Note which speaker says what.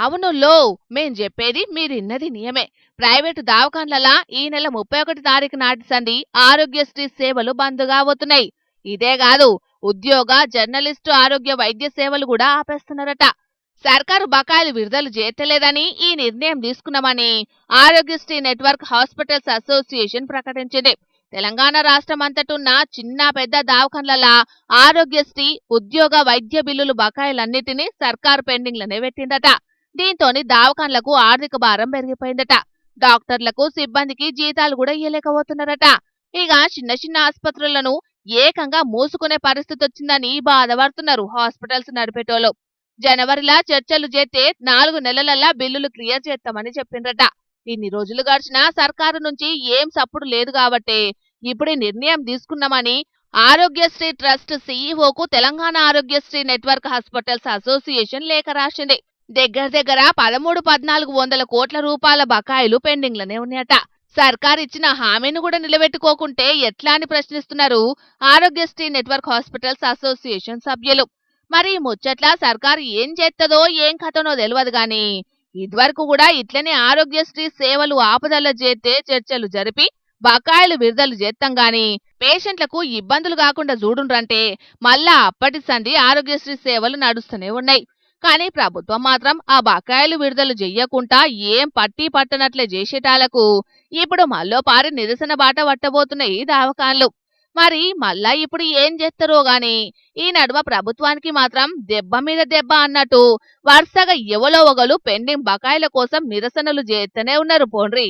Speaker 1: అవును లో మేం చెప్పేది మీరిన్నది నియమే. ప్రైవేటు దవాఖాన్లలా ఈ నెల 31 తారీఖు నాటి సంది ఆరోగ్యశ్రీ సేవలు బంద్ కాబోతున్నాయి. ఇదే కాదు, ఉద్యోగ జర్నలిస్టు ఆరోగ్య వైద్య సేవలు కూడా ఆపేస్తున్నారట. సర్కారు బకాయిలు విడుదల చేయలేదని ఈ నిర్ణయం తీసుకున్నామని ఆరోగ్యశ్రీ నెట్వర్క్ హాస్పిటల్స్ అసోసియేషన్ ప్రకటించింది. తెలంగాణ రాష్ట్రం అంతటున్న చిన్న పెద్ద దవాఖాన్లలా ఆరోగ్యశ్రీ ఉద్యోగ వైద్య బిల్లులు బకాయిలన్నిటినీ సర్కారు పెండింగ్లనే పెట్టిందట. దీంతోని దవాఖాన్లకు ఆర్థిక భారం పెరిగిపోయిందట. డాక్టర్లకు సిబ్బందికి జీతాలు కూడా ఇయ్యలేకపోతున్నారట. ఇక చిన్న చిన్న ఆసుపత్రులను ఏకంగా మూసుకునే పరిస్థితి వచ్చిందని బాధపడుతున్నారు హాస్పిటల్స్ నడిపేటోళ్ళు. జనవరిలా చర్చలు చేస్తే 4 నెలలల్లా బిల్లులు క్లియర్ చేస్తామని చెప్పిండ్రట. ఇన్ని రోజులు గడిచినా సర్కారు నుంచి ఏం సప్పుడు లేదు కాబట్టే ఇప్పుడు ఈ నిర్ణయం తీసుకున్నామని ఆరోగ్యశ్రీ ట్రస్ట్ సీఈఓకు Telangana Aarogyasri network hospitals association లేఖ రాసింది. దగ్గర 13-1400 కోట్ల రూపాయల బకాయిలు పెండింగ్లనే ఉన్నాయట. సర్కార్ ఇచ్చిన హామీని కూడా నిలబెట్టుకోకుంటే ఎట్లా అని ప్రశ్నిస్తున్నారు ఆరోగ్యశ్రీ నెట్వర్క్ హాస్పిటల్స్ అసోసియేషన్ సభ్యులు. మరి ముచ్చట్ల సర్కారు ఏం చేస్తుందో ఏం కథనో తెలియదు గాని ఇదివరకు కూడా ఇట్లనే ఆరోగ్యశ్రీ సేవలు ఆపదల చేస్తే చర్చలు జరిపి బకాయిలు విడుదల చేస్తాం గాని పేషెంట్లకు ఇబ్బందులు కాకుండా చూడుండ్రంటే మళ్ళా అప్పటి సంది ఆరోగ్యశ్రీ సేవలు నడుస్తూనే ఉన్నాయి. కానీ ప్రభుత్వం మాత్రం ఆ బకాయిలు విడుదల చెయ్యకుండా ఏం పట్టి పట్టనట్లే చేసేటాలకు ఇప్పుడు మల్లోపారి నిరసన బాట పట్టబోతున్నాయి దవాఖాన్లు. మరి మళ్ళా ఇప్పుడు ఏం చేస్తారో గాని ఈ నడుమ ప్రభుత్వానికి మాత్రం దెబ్బ మీద దెబ్బ అన్నట్టు వరుసగా ఎవలో ఒకలు పెండింగ్ బకాయిల కోసం నిరసనలు చేస్తూనే ఉన్నారు పోండ్రి.